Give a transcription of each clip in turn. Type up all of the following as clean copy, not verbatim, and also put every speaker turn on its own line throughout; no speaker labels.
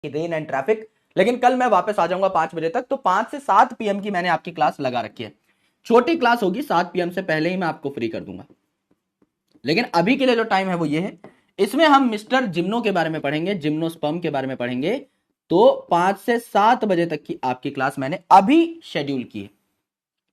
Rain and traffic, लेकिन कल मैं वापस आ जाऊंगा 5 बजे तक। तो 5 से 7 पीएम की मैंने आपकी क्लास लगा रखी है। छोटी क्लास होगी, 7 पीएम से पहले ही मैं आपको फ्री कर दूंगा। लेकिन अभी के लिए जो टाइम है वो ये है, इसमें हम मिस्टर जिम्नो के बारे में पढ़ेंगे, जिम्नोस्पर्म के बारे में पढ़ेंगे। तो 5 से 7 बजे तक की आपकी क्लास मैंने अभी शेड्यूल की है।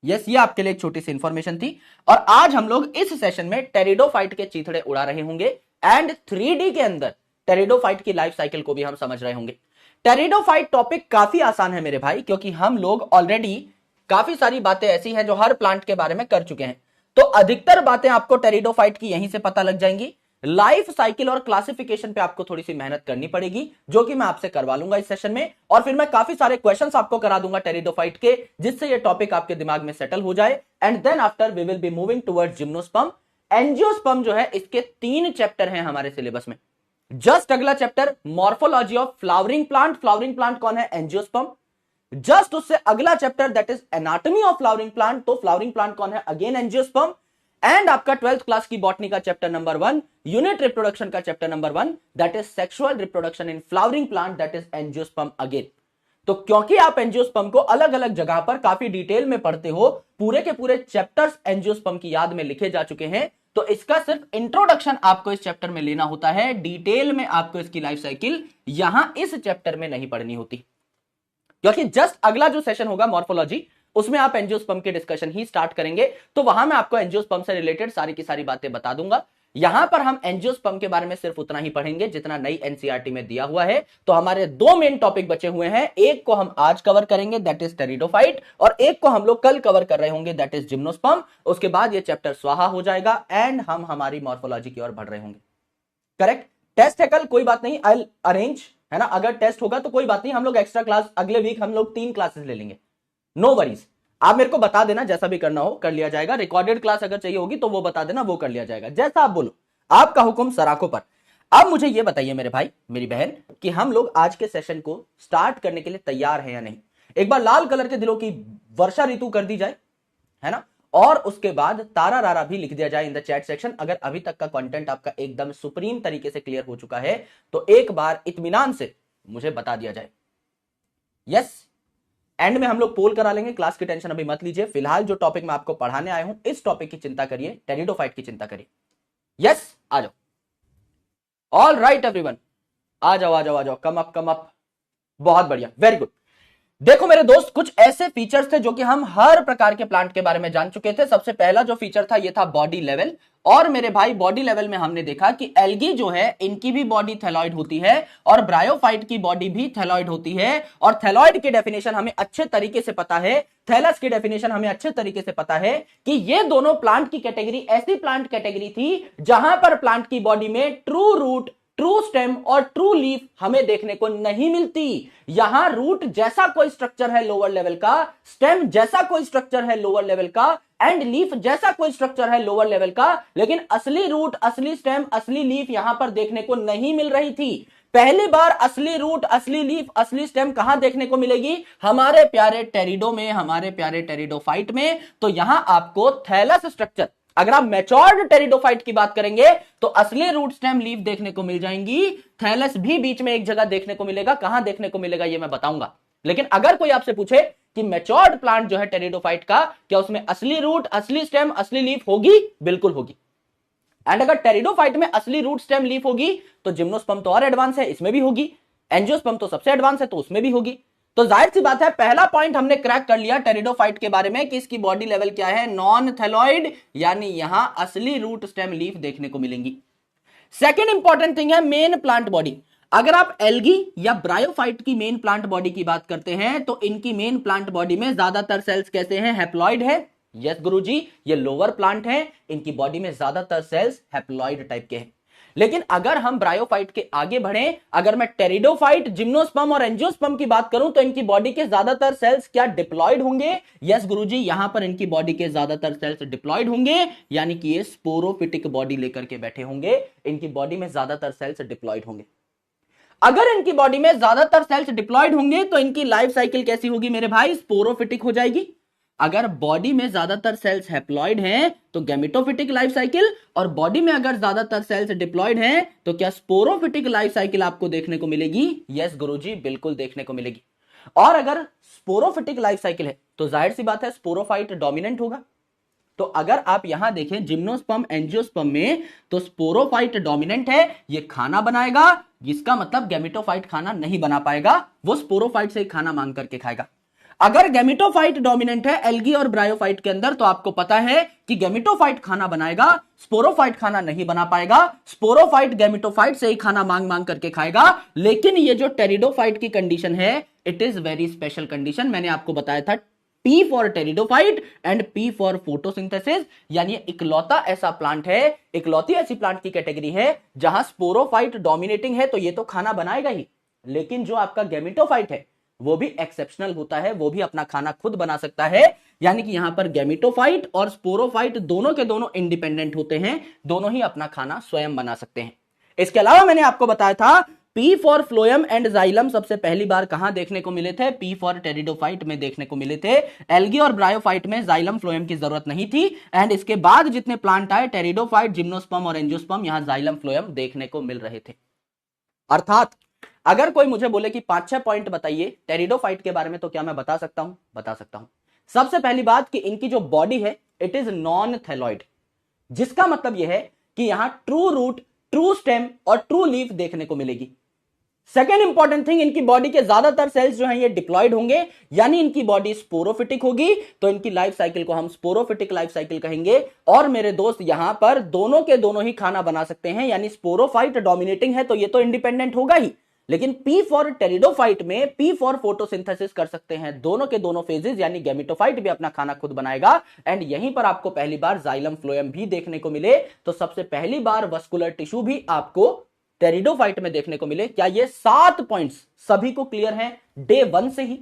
यस, ये आपके लिए एक छोटी सी इंफॉर्मेशन थी। और आज हम लोग इस सेशन में टेरिडोफाइट के चीथड़े उड़ा रहे होंगे एंड 3D के अंदर टेरिडोफाइट की लाइफ साइकिल को भी हम समझ रहे होंगे। टेरिडोफाइट टॉपिक काफी आसान है मेरे भाई, क्योंकि हम लोग ऑलरेडी काफी सारी बातें ऐसी हैं जो हर प्लांट के बारे में कर चुके हैं। तो अधिकतर बातें आपको टेरिडोफाइट की यहीं से पता लग जाएंगी। लाइफ साइकिल और क्लासिफिकेशन पे आपको थोड़ी सी मेहनत करनी पड़ेगी, जो कि मैं आपसे करवा लूंगा इस सेशन में। और फिर मैं काफी सारे क्वेश्चंस आपको करा दूंगा टेरिडोफाइट के, जिससे ये टॉपिक आपके दिमाग में सेटल हो जाए। And then after we will be moving towards gymnosperm. Angiosperm जो है, इसके 3 चैप्टर हैं हमारे सिलेबस में। जस्ट अगला chapter morphology of flowering plant. Flowering plant कौन है? एंजियोस्पर्म। जस्ट उससे अगला chapter that is anatomy of flowering plant. तो फ्लावरिंग प्लांट कौन है? Again angiosperm. एंड आपका 12th क्लास की बॉटनी का चैप्टर नंबर 1, यूनिट रिप्रोडक्शन का chapter number 1, that is sexual reproduction in flowering plant, that is angiosperm again. तो क्योंकि आप एंजियोस्पर्म को अलग अलग जगह पर काफी डिटेल में पढ़ते हो, पूरे के पूरे चैप्टर्स एंजियोस्पर्म की याद में लिखे जा चुके हैं, तो इसका सिर्फ इंट्रोडक्शन आपको इस चैप्टर में लेना होता है। डिटेल में आपको इसकी लाइफ साइकिल यहां इस चैप्टर में नहीं पढ़नी होती, क्योंकि जस्ट अगला जो सेशन होगा मॉर्फोलॉजी, उसमें आप एंजियोस्पर्म के डिस्कशन ही स्टार्ट करेंगे। तो वहां मैं आपको एंजियोस्पर्म से रिलेटेड सारी की सारी बातें बता दूंगा। यहां पर हम एंजियोस्पर्म के बारे में सिर्फ उतना ही पढ़ेंगे जितना नई एनसीईआरटी में दिया हुआ है। तो हमारे 2 मेन टॉपिक बचे हुए हैं, एक को हम आज कवर करेंगे दैट इज टेरिडोफाइट, और एक को हम लोग कल कवर कर रहे होंगे दैट इज जिम्नोस्पर्म। उसके बाद ये चैप्टर स्वाहा हो जाएगा एंड हम हमारी मॉर्फोलॉजी की ओर बढ़ रहे होंगे। करेक्ट? टेस्ट है कल, कोई बात नहीं, आई अरेंज, है ना। अगर टेस्ट होगा तो कोई बात नहीं, हम लोग एक्स्ट्रा क्लास अगले वीक हम लोग 3 क्लासेस ले लेंगे, नो वरीज। आप मेरे को बता देना, जैसा भी करना हो कर लिया जाएगा। रिकॉर्डेड क्लास अगर चाहिए होगी तो वो बता देना, वो कर लिया जाएगा, जैसा आप बोलो। आपका हुक्म सराखों पर। अब मुझे ये बताइए मेरे भाई मेरी बहन, कि हम लोग आज के सेशन को स्टार्ट करने के लिए तैयार हैं या नहीं। एक बार लाल कलर के दिलों की वर्षा ऋतु कर दी जाए, है ना, और उसके बाद तारा रारा भी लिख दिया जाए इन द चैट सेक्शन। अगर अभी तक का कंटेंट आपका एकदम सुप्रीम तरीके से क्लियर हो चुका है तो एक बार इत्मीनान से मुझे बता दिया जाए। यस, एंड में हम लोग पोल करा लेंगे, क्लास की टेंशन अभी मत लीजिए। फिलहाल जो टॉपिक मैं आपको पढ़ाने आया हूं, इस टॉपिक की चिंता करिए, टेरिडोफाइट की चिंता करिए। यस, आ जाओ। ऑल राइट एवरीवन, आ जाओ आ जाओ आ जाओ, कम अप कम अप। बहुत बढ़िया, वेरी गुड। देखो मेरे दोस्त, कुछ ऐसे फीचर्स थे जो कि हम हर प्रकार के प्लांट के बारे में जान चुके थे। सबसे पहला जो फीचर था ये था बॉडी लेवल। और मेरे भाई बॉडी लेवल में हमने देखा कि एल्गी जो है, इनकी भी बॉडी थैलॉइड होती है और ब्रायोफाइट की बॉडी भी थैलॉइड होती है। और थैलॉइड की डेफिनेशन हमें अच्छे तरीके से पता है, थैलस की डेफिनेशन हमें अच्छे तरीके से पता है कि ये दोनों प्लांट की कैटेगरी ऐसी प्लांट कैटेगरी थी जहां पर प्लांट की बॉडी में ट्रू रूट, ट्रू स्टेम और ट्रू लीफ हमें देखने को नहीं मिलती। यहां रूट जैसा कोई स्ट्रक्चर है लोअर लेवल का, स्टेम जैसा कोई स्ट्रक्चर है लोअर लेवल का, एंड लीफ जैसा कोई स्ट्रक्चर है लोअर लेवल का, लेकिन असली रूट, असली स्टेम, असली लीफ यहां पर देखने को नहीं मिल रही थी। पहली बार असली रूट, असली लीफ, असली स्टेम कहां देखने को मिलेगी? हमारे प्यारे टेरिडो में, हमारे प्यारे टेरिडोफाइट में। तो यहां आपको थैलस स्ट्रक्चर, अगर आप मैच्योर्ड टेरिडोफाइट की बात करेंगे तो असली रूट, स्टेम, लीफ देखने को मिल जाएंगी। थैलस भी बीच में एक जगह देखने को मिलेगा, कहां देखने को मिलेगा ये मैं बताऊंगा। लेकिन अगर कोई आपसे पूछे कि मैच्योर्ड प्लांट जो है टेरिडोफाइट का, क्या उसमें असली रूट, असली स्टेम, असली लीफ होगी? बिल्कुल होगी। एंड अगर टेरिडोफाइट में असली रूट, स्टेम, लीफ होगी तो जिम्नोस्पर्म तो और एडवांस है, इसमें भी होगी। एंजियोस्पर्म तो सबसे एडवांस है, तो उसमें भी होगी। तो जाहिर सी बात है, पहला पॉइंट हमने क्रैक कर लिया टेरिडोफाइट के बारे में कि इसकी बॉडी लेवल क्या है, नॉन थैलॉइड, यानी यहां असली रूट, स्टेम, लीफ देखने को मिलेंगी। सेकेंड इंपॉर्टेंट थिंग है मेन प्लांट बॉडी। अगर आप एल्गी या ब्रायोफाइट की मेन प्लांट बॉडी की बात करते हैं तो इनकी मेन प्लांट बॉडी में ज्यादातर सेल्स कैसे हैं? हैप्लॉइड है। यस गुरुजी, ये लोअर प्लांट है, इनकी बॉडी में ज्यादातर सेल्स हैप्लॉइड टाइप के हैं। लेकिन अगर हम ब्रायोफाइट के आगे बढ़े, अगर मैं टेरिडोफाइट, जिम्नोस्पर्म और एंजियोस्पर्म की बात करूं तो इनकी बॉडी के ज्यादातर सेल्स क्या डिप्लॉयड होंगे? यस गुरुजी, यहां पर इनकी बॉडी के ज्यादातर सेल्स डिप्लॉयड होंगे, यानी कि ये स्पोरोफिटिक बॉडी लेकर के बैठे होंगे। इनकी बॉडी में ज्यादातर सेल्स डिप्लॉयड होंगे। अगर इनकी बॉडी में ज्यादातर सेल्स डिप्लॉयड होंगे तो इनकी लाइफ साइकिल कैसी होगी मेरे भाई? स्पोरोफिटिक हो जाएगी। अगर बॉडी में ज्यादातर सेल्स हैप्लॉइड हैं तो गैमेटोफिटिक लाइफ साइकिल, और बॉडी में अगर ज्यादातर सेल्स डिप्लॉइड हैं तो क्या स्पोरोफिटिक लाइफ साइकिल आपको देखने को मिलेगी? यस गुरुजी, बिल्कुल देखने को मिलेगी। और अगर स्पोरोफिटिक लाइफ साइकिल है तो जाहिर सी बात है स्पोरोफाइट डोमिनेंट होगा। तो अगर आप यहां देखें जिम्नोस्पर्म एंजियोस्पर्म में तो स्पोरोफाइट डोमिनेंट है, ये खाना बनाएगा, जिसका मतलब गैमेटोफाइट खाना नहीं बना पाएगा, वो स्पोरोफाइट से खाना मांग करके खाएगा। अगर गैमेटोफाइट डोमिनेंट है एल्गी और ब्रायोफाइट के अंदर तो आपको पता है कि गैमेटोफाइट खाना बनाएगा, स्पोरोफाइट खाना नहीं बना पाएगा, स्पोरोफाइट गैमेटोफाइट से ही खाना मांग मांग करके खाएगा। लेकिन ये जो टेरिडोफाइट की कंडीशन है, it is very special condition. मैंने आपको बताया था P for pteridophyte and P for photosynthesis, यानी इकलौता ऐसा प्लांट है, इकलौती ऐसी प्लांट की कैटेगरी है जहां स्पोरोफाइट डोमिनेटिंग है, तो ये तो खाना बनाएगा ही, लेकिन जो आपका गैमेटोफाइट है वो भी एक्सेप्शनल होता है, वो भी अपना खाना खुद बना सकता है। यानी कि यहां पर गैमेटोफाइट और स्पोरोफाइट दोनों के दोनों इंडिपेंडेंट होते हैं, दोनों ही अपना खाना स्वयं बना सकते हैं। इसके अलावा मैंने आपको बताया था P for phloem and xylem सबसे पहली बार कहां देखने को मिले थे? P फॉर टेरिडोफाइट में देखने को मिले थे। एल्गी और ब्रायोफाइट में जाइलम फ्लोएम की जरूरत नहीं थी, एंड इसके बाद जितने प्लांट आए टेरिडोफाइट, जिम्नोस्पर्म और एंजियोस्पर्म, यहां जाइलम फ्लोएम देखने को मिल रहे थे। अर्थात अगर कोई मुझे बोले कि 5-6 पॉइंट बताइए टेरिडोफाइट के बारे में, तो क्या मैं बता सकता हूं? बता सकता हूं। सबसे पहली बात कि इनकी जो बॉडी है इट इज नॉन थैलॉइड, जिसका मतलब यह है कि यहां ट्रू रूट, ट्रू स्टेम और ट्रू लीफ देखने को मिलेगी। सेकेंड इंपॉर्टेंट थिंग, इनकी बॉडी के ज्यादातर सेल्स जो हैं ये डिप्लॉयड होंगे, यानी इनकी बॉडी स्पोरोफिटिक होगी, तो इनकी लाइफ साइकिल को हम स्पोरोफिटिक लाइफ साइकिल कहेंगे। और मेरे दोस्त यहां पर दोनों के दोनों ही खाना बना सकते हैं, यानी स्पोरोफाइट डोमिनेटिंग है तो ये तो इंडिपेंडेंट होगा ही, लेकिन P फॉर टेरिडोफाइट में P फॉर फोटोसिंथेसिस कर सकते हैं दोनों के दोनों फेजेस, यानी गैमेटोफाइट भी अपना खाना खुद बनाएगा। एंड यहीं पर आपको पहली बार जाइलम फ्लोएम भी देखने को मिले, तो सबसे पहली बार वस्कुलर टिश्यू भी आपको टेरिडोफाइट में देखने को मिले। क्या ये 7 पॉइंट्स सभी को क्लियर हैं डे 1 से ही?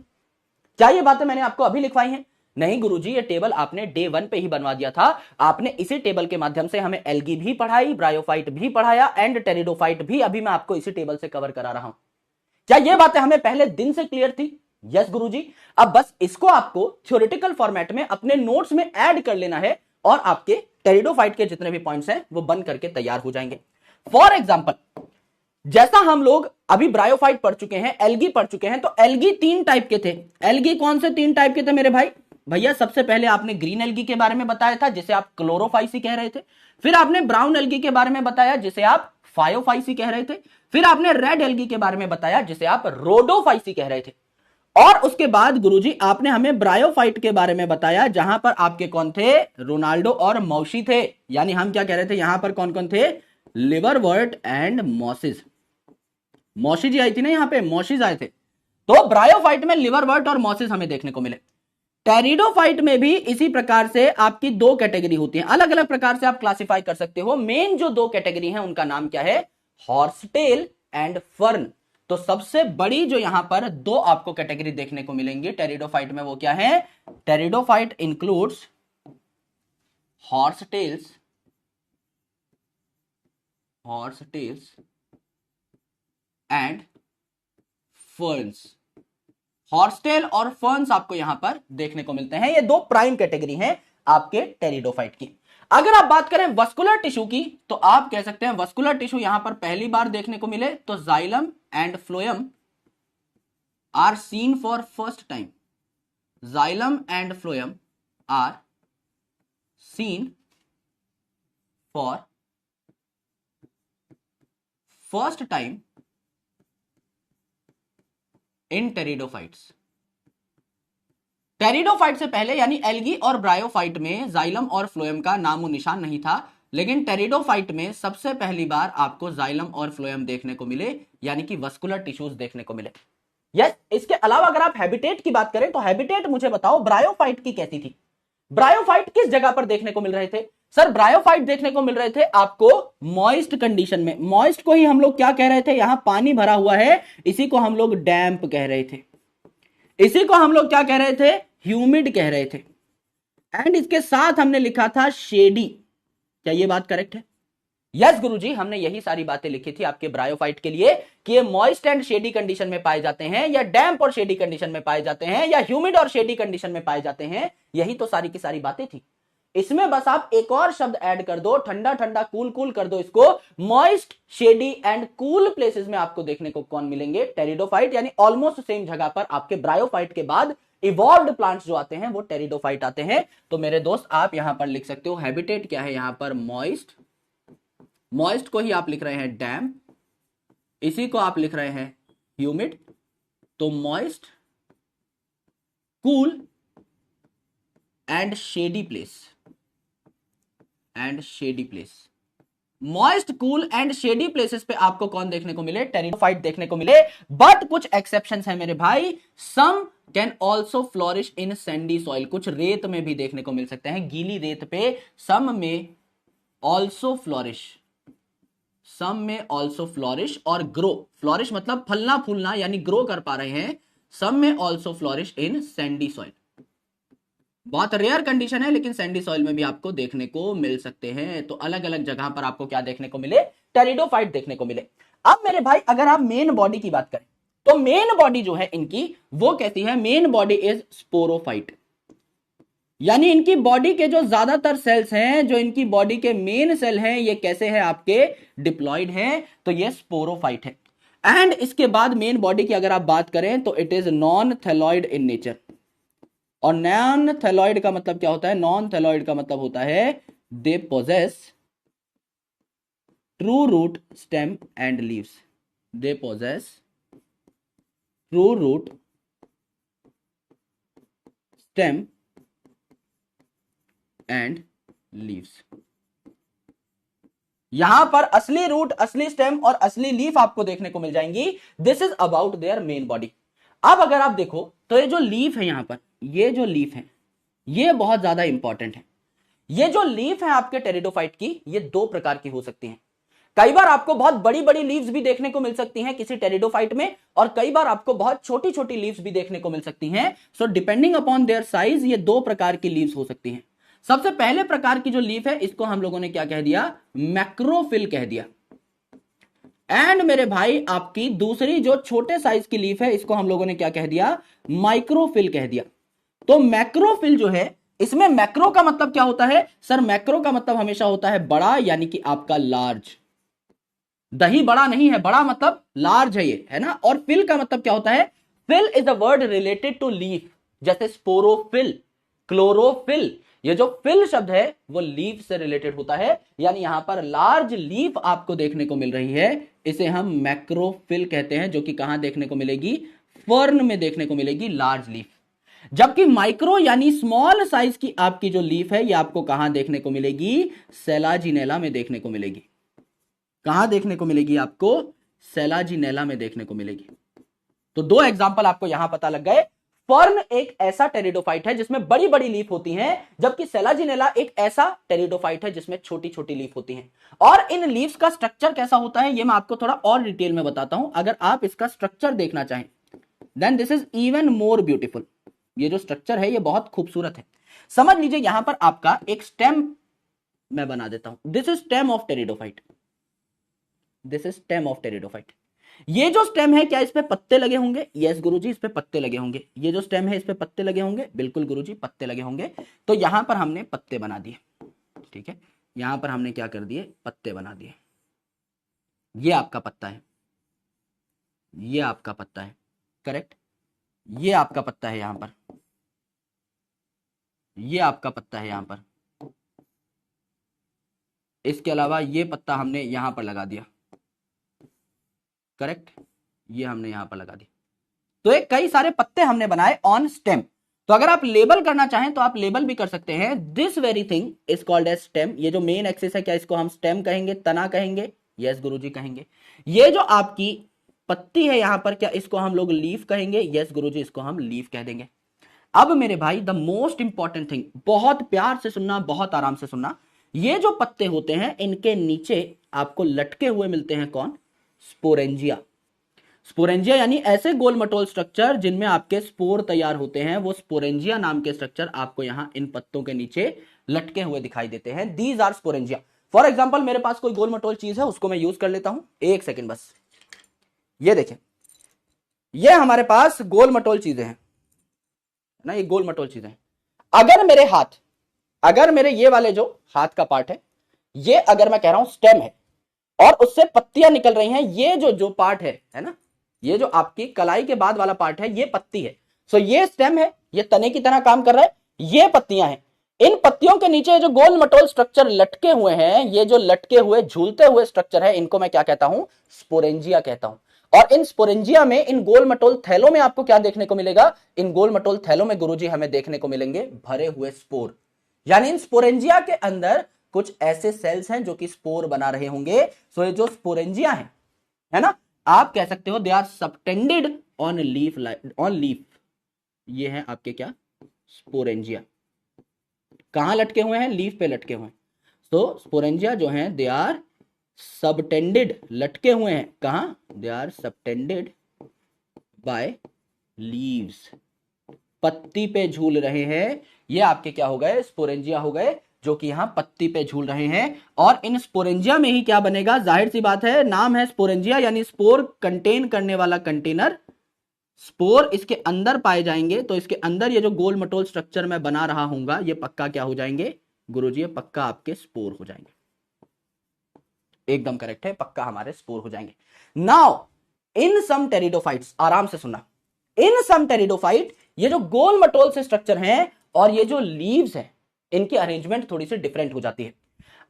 क्या ये बातें मैंने आपको अभी लिखवाई हैं? नहीं गुरुजी, ये टेबल आपने डे 1 पे ही बनवा दिया था। आपने इसी टेबल के माध्यम से हमें एल्गी भी पढ़ाई, ब्रायोफाइट भी पढ़ाया एंड टेरिडोफाइट भी अभी मैं आपको इसी टेबल से कवर करा रहा हूं। क्या ये बातें हमें पहले दिन से क्लियर थी? यस गुरुजी। अब बस इसको आपको थ्योरेटिकल फॉर्मेट में अपने नोट्स में ऐड कर लेना है और आपके टेरिडोफाइट के जितने भी पॉइंट्स हैं वो बन करके तैयार हो जाएंगे। फॉर एग्जाम्पल, जैसा हम लोग अभी ब्रायोफाइट पढ़ चुके हैं, एल्गी पढ़ चुके हैं, तो एल्गी 3 टाइप के थे। एल्गी कौन से 3 टाइप के थे मेरे भाई? भैया सबसे पहले आपने ग्रीन एल्गी के बारे में बताया था जिसे आप क्लोरोफाइसी कह रहे थे, फिर आपने ब्राउन एल्गी के बारे में बताया जिसे आप फायोफाइसी कह रहे थे, फिर आपने रेड एल्गी के बारे में बताया जिसे आप रोडोफाइसी कह रहे थे, और उसके बाद गुरुजी आपने हमें ब्रायोफाइट के बारे में बताया जहां पर आपके कौन थे? रोनाल्डो और मौशी थे। यानी हम क्या कह रहे थे, यहां पर कौन कौन थे? Liverwort and mosses. मौशी जी आई थी ना यहां पे, मॉसिस आए थे। तो ब्रायोफाइट में लिवरवर्ट और मॉसिस हमें देखने को मिले। टेरिडोफाइट में भी इसी प्रकार से आपकी 2 कैटेगरी होती हैं, अलग अलग प्रकार से आप क्लासिफाई कर सकते हो। मेन जो 2 कैटेगरी हैं उनका नाम क्या है? Horsetail and fern. तो सबसे बड़ी जो यहां पर 2 आपको कैटेगरी देखने को मिलेंगी टेरिडोफाइट में, वो क्या है? Pteridophyte includes horsetails and ferns. Horsetail और फर्न्स आपको यहां पर देखने को मिलते हैं। ये 2 प्राइम कैटेगरी हैं आपके टेरिडोफाइट की। अगर आप बात करें वस्कुलर टिश्यू की, तो आप कह सकते हैं वस्कुलर टिश्यू यहां पर पहली बार देखने को मिले तो xylem and phloem are seen for first time. Xylem and phloem are seen for first time in pteridophytes. Pteridophyte से पहले यानी एल्गी और ब्रायोफाइट में जाइलम और फ्लोएम का नामो निशान नहीं था, लेकिन टेरिडोफाइट में सबसे पहली बार आपको जाइलम और फ्लोएम देखने को मिले, यानी कि वस्कुलर टिश्यूज देखने को मिले। यस, इसके अलावा अगर आप हैबिटेट की बात करें तो हैबिटेट मुझे बताओ ब्रायोफाइट की कैसी थी? ब्रायोफाइट किस जगह पर देखने को मिल रहे थे? सर ब्रायोफाइट देखने को मिल रहे थे आपको मॉइस्ट कंडीशन में। मॉइस्ट को ही हम लोग क्या कह रहे थे? यहां पानी भरा हुआ है, इसी को हम लोग डैम्प कह रहे थे, इसी को हम लोग क्या कह रहे थे? ह्यूमिड कह रहे थे। एंड इसके साथ हमने लिखा था शेडी। क्या ये बात करेक्ट है? यस गुरुजी, हमने यही सारी बातें लिखी थी आपके ब्रायोफाइट के लिए कि ये मॉइस्ट एंड शेडी कंडीशन में पाए जाते हैं, या डैम्प और शेडी कंडीशन में पाए जाते हैं, या ह्यूमिड और शेडी कंडीशन में पाए जाते हैं। यही तो सारी की सारी बातें थी। इसमें बस आप एक और शब्द ऐड कर दो, ठंडा ठंडा कूल कूल कर दो इसको। Moist shady and cool places में आपको देखने को कौन मिलेंगे? टेरिडोफाइट, यानी ऑलमोस्ट सेम जगह पर आपके ब्रायोफाइट के बाद इवॉल्व्ड प्लांट्स जो आते हैं वो टेरिडोफाइट आते हैं। तो मेरे दोस्त आप यहां पर लिख सकते हो हैबिटेट क्या है यहां पर? मॉइस्ट। मॉइस्ट को ही आप लिख रहे हैं डैम्प, इसी को आप लिख रहे हैं ह्यूमिड। तो moist, cool and shady place, and shady place. Moist, cool and shady places पे आपको कौन देखने को मिले? टेरिडोफाइट देखने को मिले। बट कुछ एक्सेप्शंस है मेरे भाई। Some can also flourish in sandy soil, कुछ रेत में भी देखने को मिल सकते हैं, गीली रेत पे। सम में ऑल्सो फ्लोरिश, सम में ऑल्सो फ्लोरिश और ग्रो। फ्लोरिश मतलब फलना फूलना, यानी ग्रो कर पा रहे हैं। सम में also flourish in sandy soil. बहुत रेयर कंडीशन है, लेकिन सैंडी सॉइल में भी आपको देखने को मिल सकते हैं। तो अलग अलग जगह पर आपको क्या देखने को मिले? टेरिडोफाइट देखने को मिले। अब मेरे भाई अगर आप मेन बॉडी की बात करें, तो मेन बॉडी जो है इनकी वो कहती है मेन बॉडी इज स्पोरोफाइट, यानी इनकी बॉडी के जो ज्यादातर सेल्स हैं, जो इनकी बॉडी के मेन सेल हैं, ये कैसे हैं? आपके डिप्लॉइड हैं। तो ये स्पोरोफाइट है। एंड इसके बाद मेन बॉडी की अगर आप बात करें तो it is non thalloid in nature. और नॉन थैलॉइड का मतलब क्या होता है? नॉन थैलॉइड का मतलब होता है they possess true root, stem and leaves. They possess true root, stem and leaves. यहां पर असली रूट, असली स्टेम और असली लीफ आपको देखने को मिल जाएंगी। This is about their main body. अब अगर आप देखो तो ये जो लीफ है यहां पर, ये जो लीफ है ये बहुत ज्यादा इंपॉर्टेंट है। ये जो लीफ है आपके टेरिडोफाइट की, ये दो प्रकार की हो सकती हैं। कई बार आपको बहुत बड़ी बड़ी लीव्स भी देखने को मिल सकती हैं किसी टेरिडोफाइट में, और कई बार आपको बहुत छोटी छोटी लीव्स भी देखने को मिल सकती हैं। So depending upon their size ये दो प्रकार की लीव्स हो सकती हैं। सबसे पहले प्रकार की जो लीफ है इसको हम लोगों ने क्या कह दिया? मैक्रोफिल कह दिया। एंड मेरे भाई आपकी दूसरी जो छोटे साइज की लीफ है इसको हम लोगों ने क्या कह दिया? माइक्रोफिल कह दिया। तो मैक्रोफिल जो है, इसमें मैक्रो का मतलब क्या होता है? सर मैक्रो का मतलब हमेशा होता है बड़ा, यानी कि आपका लार्ज। दही बड़ा नहीं है, बड़ा मतलब लार्ज है ये, है ना। और फिल का मतलब क्या होता है? Phyll is the word related to leaf, जैसे स्पोरोफिल, क्लोरोफिल। ये जो फिल शब्द है वो लीफ से रिलेटेड होता है, यानी यहां पर लार्ज लीफ आपको देखने को मिल रही है, इसे हम मैक्रोफिल कहते हैं, जो कि कहां देखने को मिलेगी? फर्न में देखने को मिलेगी लार्ज लीफ। जबकि माइक्रो यानी स्मॉल साइज की आपकी जो लीफ है ये आपको कहां देखने को मिलेगी? सेलाजिनेला में देखने को मिलेगी। कहां देखने को मिलेगी आपको? सेलाजिनेला में देखने को मिलेगी। तो दो एग्जांपल आपको यहां पता लग गए। फर्न एक ऐसा टेरिडोफाइट है जिसमें बड़ी बड़ी लीफ होती हैं, जबकि सेलाजिनेला एक ऐसा टेरिडोफाइट है जिसमें छोटी छोटी लीफ होती हैं। और इन लीव्स का स्ट्रक्चर कैसा होता है ये मैं आपको थोड़ा और डिटेल में बताता हूं। अगर आप इसका स्ट्रक्चर देखना चाहें then this is even more beautiful. ये जो स्ट्रक्चर है ये बहुत खूबसूरत है। समझ लीजिए यहां पर आपका एक स्टेम मैं बना देता हूं। This is stem of pteridophyte, this is stem of pteridophyte. ये जो स्टेम है क्या इस पे पत्ते लगे होंगे? यस गुरुजी, इस पे पत्ते लगे होंगे। ये जो स्टेम है इस पे पत्ते लगे होंगे? बिल्कुल गुरुजी, पत्ते लगे होंगे। तो यहां पर हमने पत्ते बना दिए, ठीक है। यहां पर हमने क्या कर दिए? पत्ते बना दिए। ये आपका पत्ता है, ये आपका पत्ता है, करेक्ट। ये आपका पत्ता है यहां पर, ये आपका पत्ता है यहां पर। इसके अलावा ये पत्ता हमने यहां पर लगा दिया, करेक्ट। ये हमने यहां पर लगा दिया। तो एक कई सारे पत्ते हमने बनाए ऑन स्टेम। तो अगर आप लेबल करना चाहें तो आप लेबल भी कर सकते हैं। This very thing is called as stem. ये जो मेन एक्सिस है क्या इसको हम स्टेम कहेंगे, तना कहेंगे? यस गुरुजी कहेंगे। ये जो आपकी पत्ती है यहां पर क्या इसको हम लोग लीफ कहेंगे? यस गुरुजी, इसको हम लीफ कह देंगे। अब मेरे भाई द मोस्ट इंपॉर्टेंट थिंग, बहुत प्यार से सुनना, बहुत आराम से सुनना। ये जो पत्ते होते हैं इनके नीचे आपको लटके हुए मिलते हैं कौन? स्पोरेंजिया। स्पोरेंजिया यानी ऐसे गोल मटोल स्ट्रक्चर जिनमें आपके स्पोर तैयार होते हैं, वो स्पोरेंजिया नाम के स्ट्रक्चर आपको यहां इन पत्तों के नीचे लटके हुए दिखाई देते हैं। These are sporangia. For example मेरे पास कोई गोल मटोल चीज है, उसको मैं यूज कर लेता हूं, एक सेकेंड बस। ये देखें, ये हमारे पास गोल मटोल चीजें हैं ना, ये गोल मटोल चीजें हैं। अगर मेरे हाथ, अगर मेरे ये वाले जो हाथ का पार्ट है, ये अगर मैं कह रहा हूं स्टेम है और उससे पत्तियां निकल रही हैं, ये जो जो पार्ट है ना, ये जो आपकी कलाई के बाद वाला पार्ट है, ये पत्ती है। सो ये स्टेम है, ये तने की तरह काम कर रहा है, ये पत्तियां हैं। इन पत्तियों के नीचे जो गोल मटोल स्ट्रक्चर लटके हुए हैं, ये जो लटके हुए झूलते हुए स्ट्रक्चर है, इनको मैं क्या कहता हूं, स्पोरेंजिया कहता हूं। और इन स्पोरेंजिया में, इन गोल मटोल थैलों में आपको क्या देखने को मिलेगा, इन गोल मटोल थैलों में गुरुजी हमें देखने को मिलेंगे भरे हुए स्पोर। यानी इन स्पोरेंजिया के अंदर कुछ ऐसे सेल्स हैं जो कि स्पोर बना रहे होंगे। सो ये जो स्पोरेंजिया है ना, आप कह सकते हो they are subtended on leaf, on leaf. ये है आपके क्या, स्पोरेंजिया। कहां लटके हुए हैं, लीफ पे लटके हुए हैं। तो स्पोरेंजिया जो हैं दे आर सबटेंडेड, लटके हुए हैं कहां, they are subtended by leaves, पत्ती पे झूल रहे हैं। ये आपके क्या हो गए, स्पोरेंजिया हो गए, जो कि यहां पत्ती पे झूल रहे हैं। और इन स्पोरेंजिया में ही क्या बनेगा, जाहिर सी बात है, नाम है स्पोरेंजिया, यानी स्पोर कंटेन करने वाला कंटेनर। स्पोर इसके अंदर पाए जाएंगे, तो इसके अंदर ये जो गोल मटोल स्ट्रक्चर मैं बना रहा हूंगा, ये पक्का क्या हो जाएंगे गुरुजी, ये पक्का आपके स्पोर हो जाएंगे। एकदम करेक्ट है, पक्का हमारे स्पोर हो जाएंगे। नाउ इन सम टेरिडोफाइट्स, आराम से सुनना, इन सम टेरिडोफाइट, ये जो गोल मटोल से स्ट्रक्चर हैं और ये जो लीव्स हैं, इनकी अरेंजमेंट थोड़ी सी डिफरेंट हो जाती है।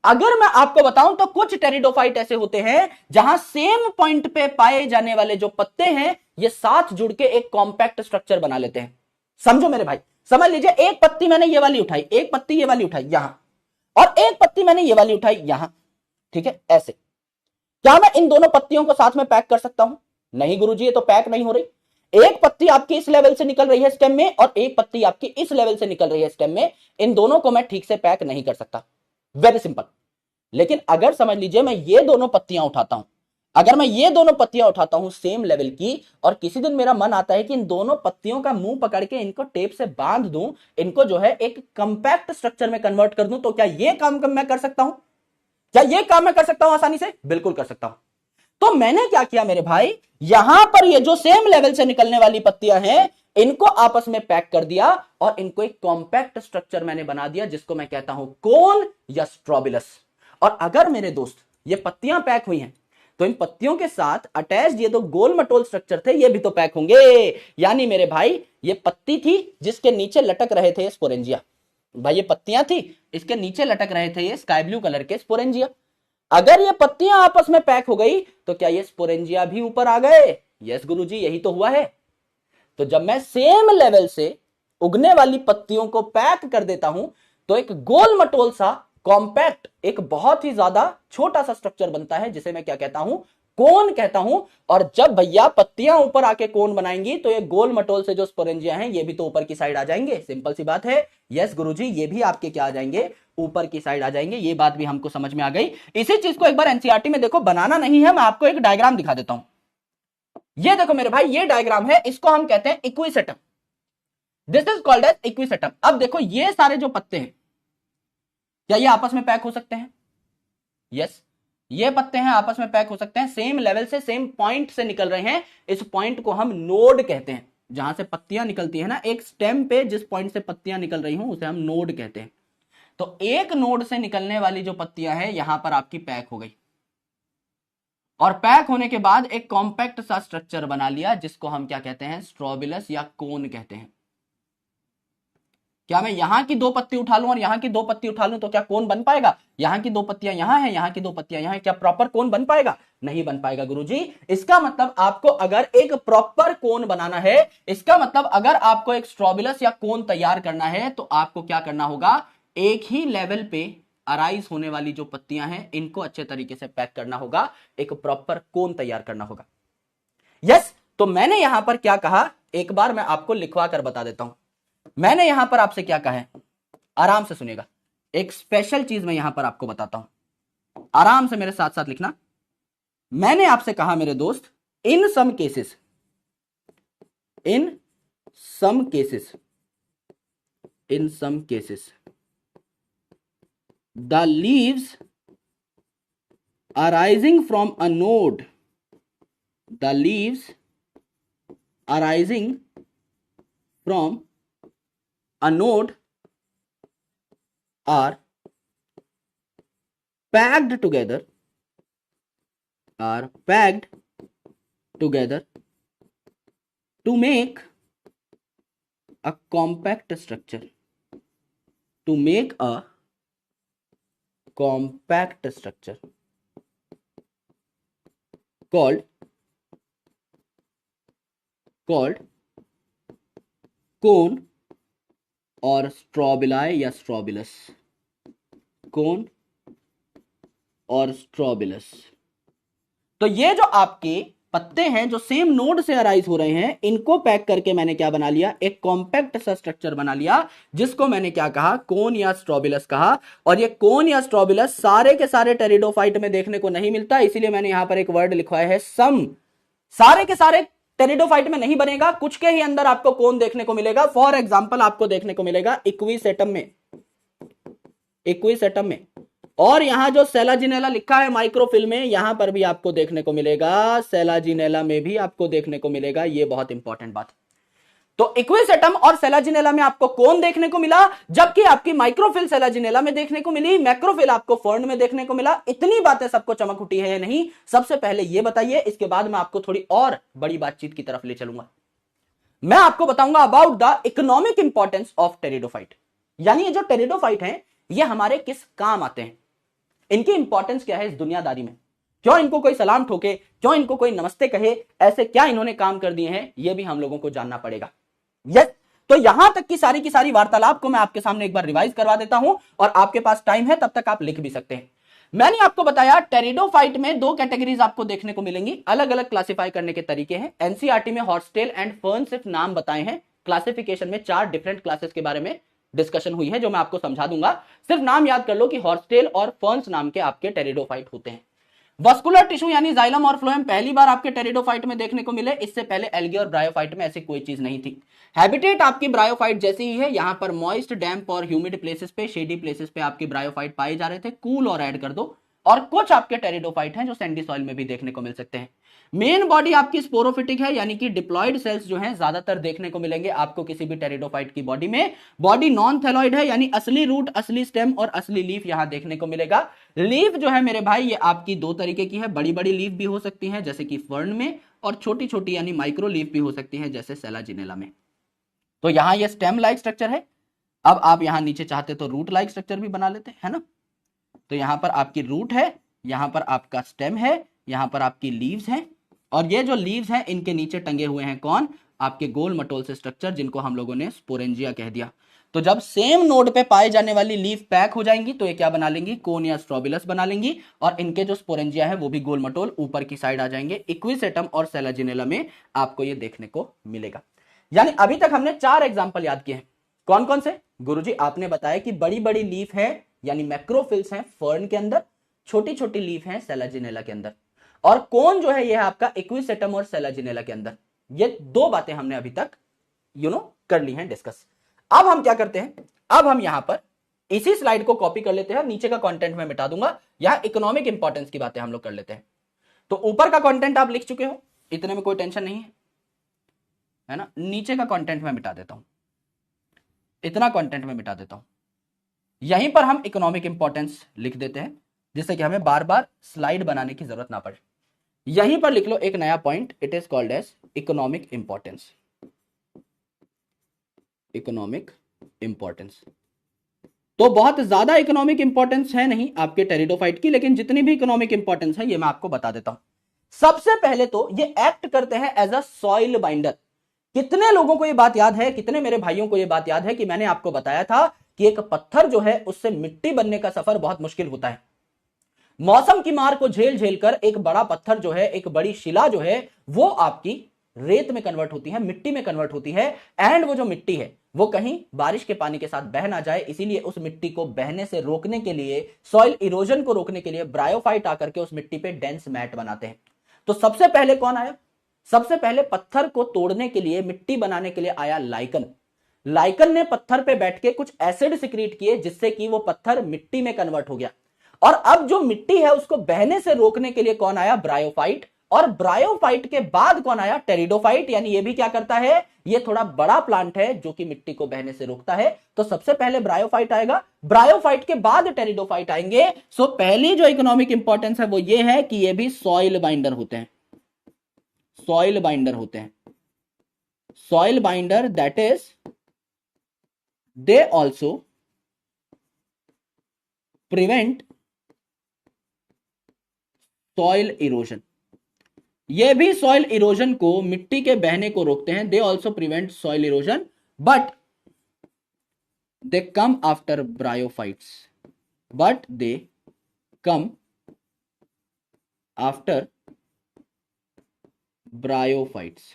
अगर मैं आपको बताऊं तो कुछ टेरिडोफाइट ऐसे होते हैं जहां सेम पॉइंट पे पाए जाने वाले जो पत्ते हैं, ये साथ जुड़ के एक कॉम्पैक्ट स्ट्रक्चर बना लेते हैं। समझो मेरे भाई, समझ लीजिए, एक पत्ती मैंने ये वाली उठाई, एक पत्ती ये वाली उठाई यहां, और एक पत्ती मैंने ये वाली उठाई यहां, ठीक है, ऐसे। क्या मैं इन दोनों पत्तियों को साथ में पैक कर सकता हूं, नहीं गुरुजी, ये तो पैक नहीं हो रही। एक पत्ती आपकी इस लेवल से निकल रही है स्टेम में, और एक पत्ती आपकी इस लेवल से निकल रही है स्टेम में, इन दोनों को मैं ठीक से पैक नहीं कर सकता, वेरी सिंपल। लेकिन अगर समझ लीजिए मैं ये दोनों पत्तियां उठाता हूं, अगर मैं ये दोनों पत्तियां उठाता हूं सेम लेवल की, और किसी दिन मेरा मन आता है कि इन दोनों पत्तियों का मुंह पकड़ के इनको टेप से बांध दूं, इनको जो है एक कंपैक्ट स्ट्रक्चर में कन्वर्ट कर दूं, तो क्या ये काम मैं कर सकता हूं, क्या ये काम मैं कर सकता हूं आसानी से, बिल्कुल कर सकता हूं। तो मैंने क्या किया मेरे भाई, यहां पर ये जो सेम लेवल से निकलने वाली पत्तियां हैं, इनको आपस में पैक कर दिया और इनको एक कॉम्पैक्ट स्ट्रक्चर मैंने बना दिया, जिसको मैं कहता हूं कोन या स्ट्रोबिलस। और अगर मेरे दोस्त ये पत्तियां पैक हुई हैं, तो इन पत्तियों के साथ अटैच ये दो गोल मटोल स्ट्रक्चर थे, ये भी तो पैक होंगे। यानी मेरे भाई ये पत्ती थी जिसके नीचे लटक रहे थे स्पोरेंजिया, भाई ये पत्तियां थी, इसके नीचे लटक रहे थे ये स्काई ब्लू कलर के स्पोरेंजिया। अगर ये पत्तियां आपस में पैक हो गई, तो क्या ये स्पोरेंजिया भी ऊपर आ गए, यस गुरुजी, यही तो हुआ है। तो जब मैं सेम लेवल से उगने वाली पत्तियों को पैक कर देता हूं, तो एक गोल मटोल सा कॉम्पैक्ट, एक बहुत ही ज्यादा छोटा सा स्ट्रक्चर बनता है, जिसे मैं क्या कहता हूं, कोन कहता हूं। और जब भैया पत्तियां ऊपर आके कोन बनाएंगी, तो ये गोल मटोल से जो स्पोरेंजिया हैं, ये भी तो ऊपर की साइड आ जाएंगे, सिंपल सी बात है। यस गुरुजी, ये भी आपके क्या आ जाएंगे, ऊपर की साइड आ जाएंगे। ये बात भी हमको समझ में आ गई। इसी चीज को एक बार एनसीईआरटी में देखो, बनाना नहीं है, मैं आपको एक डायग्राम दिखा देता हूं। ये देखो मेरे भाई, ये डायग्राम है, इसको हम कहते हैं equisetum, this is called as equisetum. अब देखो ये सारे जो पत्ते हैं, क्या ये आपस में पैक हो सकते हैं, यस, ये पत्ते हैं आपस में पैक हो सकते हैं, सेम लेवल से सेम पॉइंट से निकल रहे हैं। इस पॉइंट को हम नोड कहते हैं, जहां से पत्तियां निकलती है ना, एक स्टेम पे जिस पॉइंट से पत्तियां निकल रही हूं, उसे हम नोड कहते हैं। तो एक नोड से निकलने वाली जो पत्तियां हैं, यहां पर आपकी पैक हो गई, और पैक होने के बाद एक कॉम्पैक्ट सा स्ट्रक्चर बना लिया, जिसको हम क्या कहते हैं, स्ट्रोबिलस या कोन कहते हैं। क्या मैं यहां की दो पत्ती उठा लूं और यहां की दो पत्ती उठा लूं, तो क्या कोन बन पाएगा, यहां की दो पत्तियां यहां हैं, यहां की दो पत्तियां यहां हैं, क्या प्रॉपर कोन बन पाएगा, नहीं बन पाएगा गुरुजी। इसका मतलब आपको अगर एक प्रॉपर कोन बनाना है, इसका मतलब अगर आपको एक स्ट्रोबिलस या कोन तैयार करना है, तो आपको क्या करना होगा, एक ही लेवल पे अराइज होने वाली जो पत्तियां हैं, इनको अच्छे तरीके से पैक करना होगा, एक प्रॉपर कोन तैयार करना होगा। यस, तो मैंने यहां पर क्या कहा, एक बार मैं आपको लिखवा कर बता देता हूं। मैंने यहां पर आपसे क्या कहा है, आराम से सुनिएगा, एक स्पेशल चीज मैं यहां पर आपको बताता हूं, आराम से मेरे साथ साथ लिखना। मैंने आपसे कहा मेरे दोस्त, in some cases, in some cases, in some cases the leaves arising from a node, the leaves arising from a node are packed together to make a compact structure, called cone और strobili या strobilus, कोन और strobilus. तो ये जो आपके पत्ते हैं जो सेम नोड से अराइज हो रहे हैं, इनको पैक करके मैंने क्या बना लिया, एक कॉम्पैक्ट सा स्ट्रक्चर बना लिया, जिसको मैंने क्या कहा, कोन या स्ट्रोबिलस कहा। और ये कोन या स्ट्रोबिलस सारे के सारे टेरिडोफाइट में देखने को नहीं मिलता, इसीलिए मैंने यहां पर एक वर्ड लिखवाया है सम। सारे के सारे टेरिडोफाइट में नहीं बनेगा, कुछ के ही अंदर आपको कोन देखने को मिलेगा। फॉर एग्जांपल आपको देखने को मिलेगा इक्विसेटम में, और यहां जो सेलाजिनेला लिखा है माइक्रोफिल में, यहां पर भी आपको देखने को मिलेगा, सेलाजिनेला में भी आपको देखने को मिलेगा। ये बहुत इंपॉर्टेंट बात। तो इक्विसेटम और सेलाजिनेला में आपको कोन देखने को मिला, जबकि आपकी माइक्रोफिल सेलाजिनेला में देखने को मिली, मैक्रोफिल आपको फर्न में देखने को मिला। इतनी बातें सबको चमक उठी है या नहीं, सबसे पहले ये बताइए, इसके बाद मैं आपको थोड़ी और बड़ी बातचीत की तरफ ले चलूंगा। मैं आपको बताऊंगा about the economic importance of pteridophyte, यानी ये जो टेरिडोफाइट हैं ये हमारे किस काम आते हैं, इनकी इंपॉर्टेंस क्या है इस दुनियादारी में, क्यों इनको कोई सलाम ठोके, क्यों इनको कोई नमस्ते कहे, ऐसे क्या इन्होंने काम कर दिए हैं, ये भी हम लोगों को जानना पड़ेगा। यस, तो यहां तक की सारी वार्तालाप को मैं आपके सामने एक बार रिवाइज करवा देता हूं, और आपके पास टाइम है तब तक आप लिख भी सकते हैं। मैंने आपको बताया टेरिडोफाइट में दो कैटेगरीज आपको देखने को मिलेंगी, अलग अलग क्लासिफाई करने के तरीके हैं। एनसीईआरटी में हॉर्सटेल एंड फर्न सिर्फ नाम बताए हैं, क्लासिफिकेशन में 4 डिफरेंट क्लासेस के बारे में डिस्कशन हुई है, जो मैं आपको समझा दूंगा। सिर्फ नाम याद कर लो कि हॉर्सटेल और फर्न्स नाम के आपके टेरिडोफाइट होते हैं। वस्कुलर टिश्यू यानी जाइलम और फ्लोएम पहली बार आपके टेरिडोफाइट में देखने को मिले, इससे पहले एल्गी और ब्रायोफाइट में ऐसी कोई चीज नहीं थी। हैबिटेट आपकी ब्रायोफाइट जैसी ही है, यहां पर मॉइस्ट, डैम्प और ह्यूमिड प्लेसेस पे, शेडी प्लेसेस पे आपके ब्रायोफाइट पाए जा रहे थे। कूल और ऐड कर दो। और कुछ आपके टेरिडोफाइट हैं जो सैंडी सॉइल में भी देखने को मिल सकते हैं। मेन बॉडी आपकी स्पोरोफिटिक है, यानी कि डिप्लॉयड सेल्स जो हैं ज्यादातर देखने को मिलेंगे आपको किसी भी टेरिडोफाइट की बॉडी में। बॉडी नॉन थैलॉइड है, यानी असली रूट, असली स्टेम और असली लीफ यहां देखने को मिलेगा। लीफ जो है मेरे भाई ये आपकी दो तरीके की है, बड़ी बड़ी लीफ भी हो सकती है जैसे कि फर्न में, और छोटी छोटी यानी माइक्रो लीफ भी हो सकती है जैसे सेलाजिनेला में। तो यहां ये स्टेम लाइक स्ट्रक्चर है। अब आप यहां नीचे चाहते तो रूट लाइक स्ट्रक्चर भी बना लेते हैं ना। तो यहां पर आपकी रूट है, यहां पर आपका स्टेम है, यहां पर आपकी लीव्स हैं, और ये जो लीव्स हैं इनके नीचे टंगे हुए हैं कौन, आपके गोल मटोल से स्ट्रक्चर, जिनको हम लोगों ने स्पोरेंजिया कह दिया। तो जब सेम नोड पे पाए जाने वाली लीफ पैक हो जाएंगी तो ये क्या बना लेंगी, कोन या स्ट्रोबिलस बना लेंगी, और इनके जो स्पोरेंजिया है वो भी गोल मटोल ऊपर की साइड आ जाएंगे। इक्विसेटम और सेलाजिनेला में आपको ये देखने को मिलेगा। यानी अभी तक हमने 4 एग्जाम्पल याद किए हैं। कौन कौन से? गुरुजी आपने बताया कि बड़ी बड़ी लीफ है यानी मैक्रोफिल्स हैं फर्न के अंदर, छोटी छोटी लीफ हैं सेलाजिनेला के अंदर, और कोन जो है ये है आपका इक्विसेटम और सेलाजिनेला के अंदर। ये 2 बातें हमने अभी तक कर ली हैं डिस्कस। अब हम क्या करते हैं, अब हम यहां पर इसी स्लाइड को कॉपी कर लेते हैं, नीचे का कंटेंट मैं मिटा दूंगा, यहां इकोनॉमिक इंपॉर्टेंस की बातें हम लोग कर लेते हैं। तो ऊपर का कंटेंट आप लिख चुके हो, इतने में कोई टेंशन नहीं है ना। नीचे का कंटेंट मैं मिटा देता हूं, इतना कंटेंट मैं मिटा देता हूं, यहीं पर हम इकोनॉमिक इंपॉर्टेंस लिख देते हैं, जिससे कि हमें बार बार स्लाइड बनाने की जरूरत ना पड़े। यहीं पर लिख लो एक नया point, it is called as economic importance. Economic importance तो बहुत ज्यादा इकोनॉमिक इंपॉर्टेंस है नहीं आपके टेरिडोफाइट की, लेकिन जितनी भी इकोनॉमिक इंपॉर्टेंस है ये मैं आपको बता देता हूं। सबसे पहले तो ये एक्ट करते हैं एज अ सॉइल बाइंडर। कितने लोगों को ये बात याद है, कितने मेरे भाइयों को ये बात याद है कि मैंने आपको बताया था कि एक पत्थर जो है उससे मिट्टी बनने का सफर बहुत मुश्किल होता है। मौसम की मार को झेल झेल कर एक बड़ा पत्थर जो है, एक बड़ी शिला जो है, वो आपकी रेत में कन्वर्ट होती है, मिट्टी में कन्वर्ट होती है। एंड वो जो मिट्टी है वो कहीं बारिश के पानी के साथ बह ना जाए, इसीलिए उस मिट्टी को बहने से रोकने के लिए, सॉइल इरोजन को रोकने के लिए ब्रायोफाइट आकर के उस मिट्टी पे डेंस मैट बनाते हैं। तो सबसे पहले कौन आया? सबसे पहले पत्थर को तोड़ने के लिए, मिट्टी बनाने के लिए आया लाइकन। लाइकन ने पत्थर पे बैठ के कुछ एसिड सिक्रीट किए, जिससे कि वो पत्थर मिट्टी में कन्वर्ट हो गया। और अब जो मिट्टी है उसको बहने से रोकने के लिए कौन आया? ब्रायोफाइट। और ब्रायोफाइट के बाद कौन आया? टेरिडोफाइट। यानी ये भी क्या करता है? ये थोड़ा बड़ा प्लांट है जो कि मिट्टी को बहने से रोकता है। तो सबसे पहले ब्रायोफाइट आएगा, ब्रायोफाइट के बाद टेरिडोफाइट आएंगे। सो पहली जो इकोनॉमिक इंपॉर्टेंस है वो ये है कि ये भी सॉइल बाइंडर होते हैं। सॉइल बाइंडर होते हैं। Soil binder, that is they also prevent soil erosion. ये भी सॉइल इरोजन को, मिट्टी के बहने को रोकते हैं। They also prevent soil erosion but they come after bryophytes. But they come after bryophytes.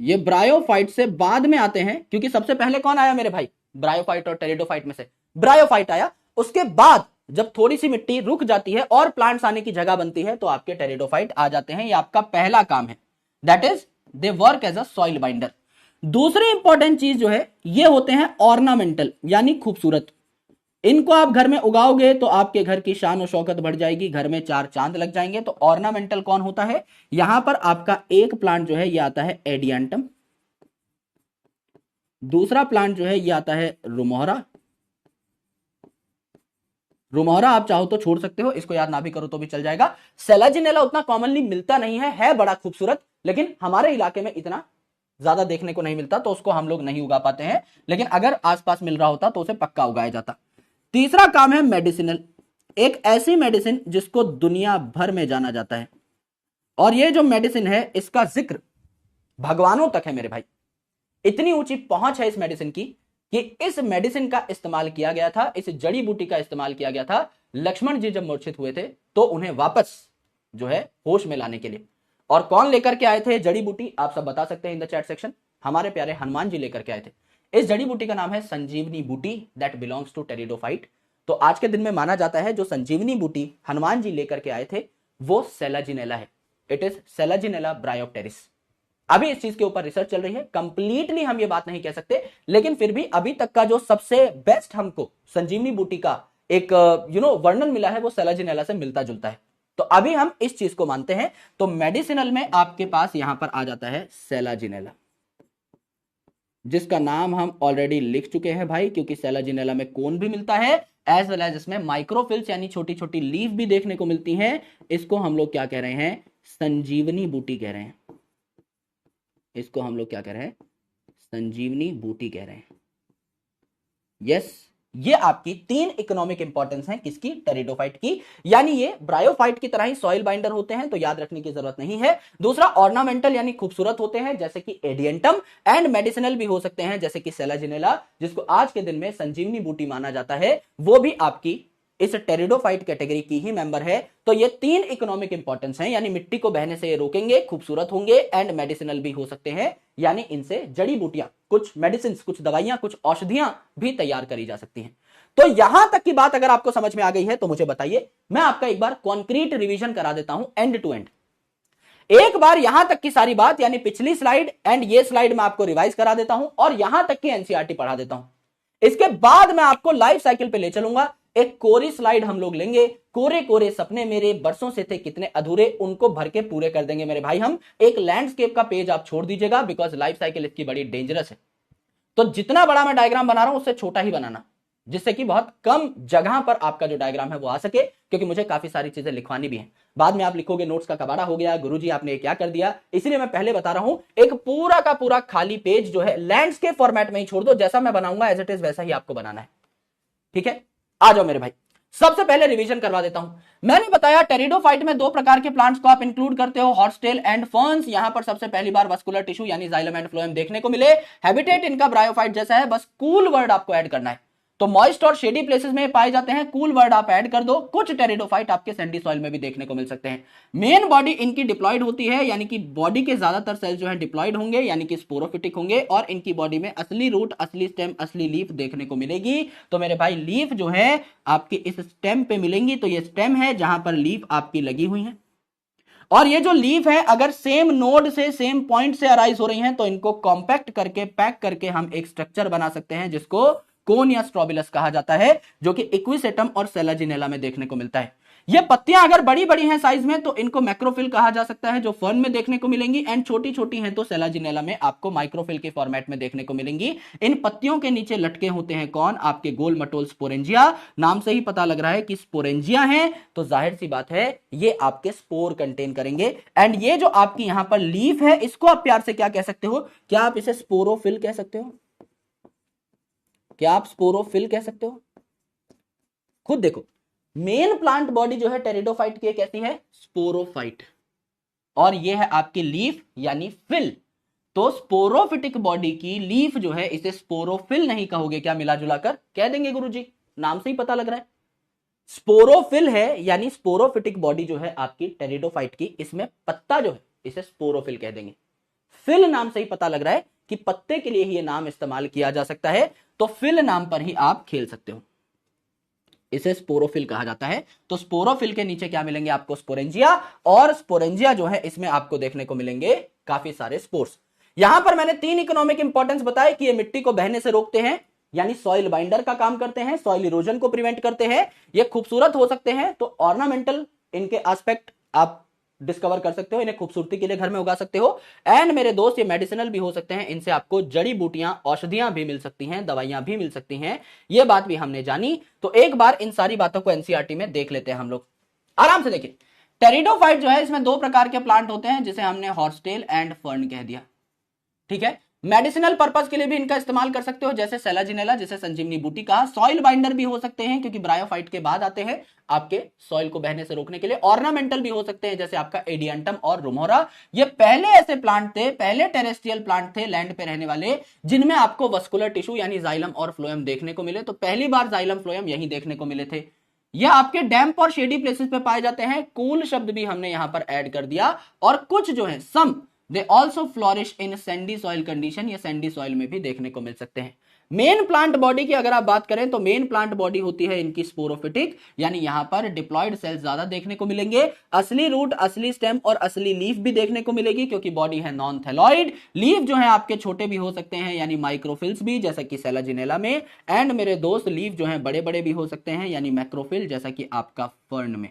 ये ब्रायोफाइट से बाद में आते हैं, क्योंकि सबसे पहले कौन आया मेरे भाई? ब्रायोफाइट और टेरिडोफाइट में से ब्रायोफाइट आया। उसके बाद जब थोड़ी सी मिट्टी रुक जाती है और प्लांट्स आने की जगह बनती है तो आपके टेरिडोफाइट आ जाते हैं। ये आपका पहला काम है, that is they work as a soil binder. दूसरी इंपॉर्टेंट चीज जो है, ये होते हैं ऑर्नामेंटल, यानी खूबसूरत। इनको आप घर में उगाओगे तो आपके घर की शान और शौकत बढ़ जाएगी, घर में चार चांद लग जाएंगे। तो ऑर्नामेंटल कौन होता है? यहां पर आपका एक प्लांट जो है ये आता है एडियंटम, दूसरा प्लांट जो है ये आता है रुमोहरा। रुमोहरा आप चाहो तो छोड़ सकते हो, इसको याद ना भी करो तो भी चल जाएगा। सेलाजिनेला उतना कॉमनली मिलता नहीं है बड़ा खूबसूरत, लेकिन हमारे इलाके में इतना ज्यादा देखने को नहीं मिलता तो उसको हम लोग नहीं उगा पाते हैं, लेकिन अगर आसपास मिल रहा होता तो उसे पक्का उगाया जाता। तीसरा काम है मेडिसिनल, एक ऐसी मेडिसिन जिसको दुनिया भर में जाना जाता है। और ये जो मेडिसिन है इसका जिक्र भगवानों तक है मेरे भाई। इतनी ऊंची पहुंच है इस मेडिसिन की कि इस मेडिसिन का इस्तेमाल किया गया था, इस जड़ी बूटी का इस्तेमाल किया गया था लक्ष्मण जी जब मूर्छित हुए थे तो उन्हें वापस जो है होश में लाने के लिए। और कौन लेकर के आए थे जड़ी बूटी? आप सब बता सकते हैं इन द चैट सेक्शन। हमारे प्यारे हनुमान जी लेकर के आए थे। इस जड़ी बूटी का नाम है संजीवनी बूटी, दैट बिलोंग्स टू टेरिडोफाइट। तो आज के दिन में माना जाता है जो संजीवनी बूटी हनुमान जी लेकर के आए थे वो सेलाजिनेला है। It is Selaginella bryopteris. अभी इस चीज के ऊपर रिसर्च चल रही है, कंप्लीटली हम ये बात नहीं कह सकते, लेकिन फिर भी अभी तक का जो सबसे बेस्ट हमको संजीवनी बूटी का एक वर्णन मिला है वो सेलाजिनेला से मिलता जुलता है। तो अभी हम इस चीज को मानते हैं। तो मेडिसिनल में आपके पास यहां पर आ जाता है सेलाजिनेला, जिसका नाम हम ऑलरेडी लिख चुके हैं भाई, क्योंकि सेलाजिनेला में कोन भी मिलता है एज वेल एज इसमें माइक्रोफिल्स यानी छोटी छोटी लीफ भी देखने को मिलती हैं। इसको हम लोग क्या कह रहे हैं? संजीवनी बूटी कह रहे हैं। इसको हम लोग क्या कह रहे हैं? संजीवनी बूटी कह रहे हैं। यस, ये आपकी तीन इकोनॉमिक इंपॉर्टेंस है किसकी? टेरिडोफाइट की। यानी ये ब्रायोफाइट की तरह ही सॉइल बाइंडर होते हैं, तो याद रखने की जरूरत नहीं है। दूसरा ऑर्नामेंटल यानी खूबसूरत होते हैं जैसे कि एडियंटम, एंड मेडिसिनल भी हो सकते हैं जैसे कि सेलाजिनेला, जिसको आज के दिन में संजीवनी बूटी माना जाता है, वो भी आपकी इस टेरिडोफाइट कैटेगरी की ही मेंबर है। तो ये तीन इकोनॉमिक इंपॉर्टेंस हैं, यानी मिट्टी को बहने से ये रोकेंगे, खूबसूरत होंगे एंड मेडिसिनल भी हो सकते हैं, यानी इनसे जड़ी बूटियां, कुछ मेडिसिन, कुछ दवाइयां, कुछ औषधियां भी तैयार करी जा सकती हैं। तो यहां तक की बात अगर आपको समझ में आ गई है तो मुझे बताइए, मैं आपका एक बार कॉन्क्रीट रिवीजन करा देता हूं एंड टू एंड। एक बार यहां तक की सारी बात यानी पिछली स्लाइड एंड ये स्लाइड मैं आपको रिवाइज करा देता हूं और यहां तक की एनसीईआरटी पढ़ा देता हूं। इसके बाद मैं आपको लाइफ साइकिल पे ले चलूंगा। एक कोरी स्लाइड हम लोग लेंगे, कोरे कोरे सपने मेरे बरसों से थे कितने अधूरे, उनको भर के पूरे कर देंगे मेरे भाई हम। एक लैंडस्केप का पेज आप छोड़ दीजिएगा, बिकॉज लाइफ साइकिल इसकी बड़ी डेंजरस है। तो जितना बड़ा मैं डायग्राम बना रहा हूं उससे छोटा ही बनाना, जिससे कि बहुत कम जगह पर आपका जो डायग्राम है वो आ सके, क्योंकि मुझे काफी सारी चीजें लिखवानी भी हैं। बाद में आप लिखोगे नोट्स का कबाड़ा हो गया, गुरुजी आपने क्या कर दिया, इसलिए मैं पहले बता रहा हूं एक पूरा का पूरा खाली पेज जो है लैंडस्केप फॉर्मेट में ही छोड़ दो, जैसा मैं बनाऊंगा एज इट इज वैसा ही आपको बनाना है। ठीक है, आ जाओ मेरे भाई। सबसे पहले रिवीजन करवा देता हूं। मैंने बताया टेरिडोफाइट में दो प्रकार के प्लांट्स को आप इंक्लूड करते हो, हॉर्सटेल एंड फर्न्स। यहां पर सबसे पहली बार वस्कुलर टिश्यू यानी जाइलम एंड फ्लोएम देखने को मिले। हैबिटेट इनका ब्रायोफाइट जैसा है, बस कूल वर्ड आपको ऐड करना है। तो मॉइस्ट और शेडी प्लेसेस में पाए जाते हैं, कूल वर्ड आप ऐड कर दो। कुछ टेरिडोफाइट आपके सैंडी सॉइल में भी देखने को मिल सकते हैं। मेन बॉडी इनकी डिप्लॉयड होती है, यानी कि बॉडी के ज्यादातर सेल्स जो है डिप्लॉयड होंगे, यानी कि स्पोरोफिटिक होंगे, और इनकी बॉडी में असली रूट, असली स्टेम, असली लीफ देखने को मिलेगी। तो मेरे भाई लीफ जो है आपकी इस स्टेम पे मिलेंगी, तो ये स्टेम है जहां पर लीफ आपकी लगी हुई है। और ये जो लीफ है अगर सेम नोड से, सेम पॉइंट से अराइज हो रही हैं, तो इनको कॉम्पैक्ट करके, पैक करके हम एक स्ट्रक्चर बना सकते हैं जिसको कोन या स्ट्रोबिलस कहा जाता है, जो कि इक्विसेटम और सेलाजिनेला में देखने को मिलता है। ये पत्तियां अगर बड़ी बड़ी हैं साइज में तो इनको मैक्रोफिल कहा जा सकता है, जो फर्न में देखने को मिलेंगी, एंड छोटी छोटी हैं तो सेलाजिनेला में आपको माइक्रोफिल के फॉर्मेट में देखने को मिलेंगी। इन पत्तियों के नीचे लटके होते हैं कौन? आपके गोल मटोल स्पोरेंजिया। नाम से ही पता लग रहा है कि स्पोरेंजिया हैं, तो जाहिर सी बात है ये आपके स्पोर कंटेन करेंगे। एंड ये जो आपकी यहां पर लीफ है, इसको आप प्यार से क्या कह सकते हो? क्या आप इसे स्पोरोफिल कह सकते हो? क्या आप स्पोरोफिल कह सकते हो? खुद देखो, मेन प्लांट बॉडी जो है टेरिडोफाइट की कैसी है? स्पोरोफाइट। और ये है आपकी लीफ यानी फिल। तो स्पोरोफिटिक बॉडी की लीफ जो है इसे स्पोरोफिल नहीं कहोगे क्या? मिला जुला कर कह देंगे गुरुजी, नाम से ही पता लग रहा है स्पोरोफिल है, यानी स्पोरोफिटिक बॉडी जो है आपकी टेरिडोफाइट की, इसमें पत्ता जो है इसे स्पोरोफिल कह देंगे। फिल नाम से ही पता लग रहा है कि पत्ते के लिए ही यह नाम इस्तेमाल किया जा सकता है, तो फिल नाम पर ही आप खेल सकते हो, इसे स्पोरोफिल कहा जाता है। तो स्पोरोफिल के नीचे क्या मिलेंगे आपको? स्पोरेंजिया। और स्पोरेंजिया जो है इसमें आपको देखने को मिलेंगे काफी सारे स्पोर्स। यहां पर मैंने 3 इकोनॉमिक इंपॉर्टेंस बताए कि ये मिट्टी को बहने से रोकते हैं, यानी सॉइल बाइंडर का काम करते हैं, सॉइल इरोजन को प्रिवेंट करते हैं, ये खूबसूरत हो सकते हैं, तो ऑर्नामेंटल इनके एस्पेक्ट आप डिस्कवर कर सकते हो, इन्हें खूबसूरती के लिए घर में उगा सकते हो। एंड मेरे दोस्त ये मेडिसिनल भी हो सकते हैं, इनसे आपको जड़ी बूटियां, औषधियां भी मिल सकती हैं, दवाइयां भी मिल सकती हैं, ये बात भी हमने जानी। तो एक बार इन सारी बातों को एनसीईआरटी में देख लेते हैं हम लोग, आराम से देखिए। टेरिडोफाइट जो है इसमें 2 प्रकार के प्लांट होते हैं, जिसे हमने हॉर्सटेल एंड फर्न कह दिया, ठीक है। मेडिसिनल पर्पस के लिए भी इनका इस्तेमाल कर सकते हो, जैसे सेलाजिनेला, जिसे संजीवनी बूटी कहा। सॉइल बाइंडर भी हो सकते हैं, क्योंकि ब्रायोफाइट के बाद आते हैं आपके सॉइल को बहने से रोकने के लिए। ऑर्नामेंटल भी हो सकते हैं, जैसे आपका एडियंटम और रुमोरा। ये पहले ऐसे प्लांट थे, पहले टेरेस्ट्रियल प्लांट थे लैंड पे रहने वाले, जिनमें आपको वस्कुलर टिश्यू यानी जाइलम और फ्लोएम देखने को मिले। तो पहली बार जाइलम फ्लोएम यही देखने को मिले थे। यह आपके डैम्प और शेडी प्लेसेस पे पाए जाते हैं। कूल शब्द भी हमने यहां पर ऐड कर दिया। और कुछ जो है some they also flourish in sandy soil condition, ये सैंडी सॉइल में भी देखने को मिल सकते हैं। मेन प्लांट बॉडी की अगर आप बात करें तो मेन प्लांट बॉडी होती है इनकी स्पोरोफिटिक, यानी यहां पर डिप्लॉयड सेल्स ज्यादा देखने को मिलेंगे। असली रूट, असली स्टेम और असली लीफ भी देखने को मिलेगी, क्योंकि बॉडी है नॉन थैलॉइड। लीफ जो है आपके छोटे भी हो सकते हैं, यानी माइक्रोफिल्स भी, जैसा कि सेलाजिनेला में। एंड मेरे दोस्त लीफ जो है बड़े बड़े भी हो सकते हैं, यानी मैक्रोफिल, जैसा कि आपका फर्न में।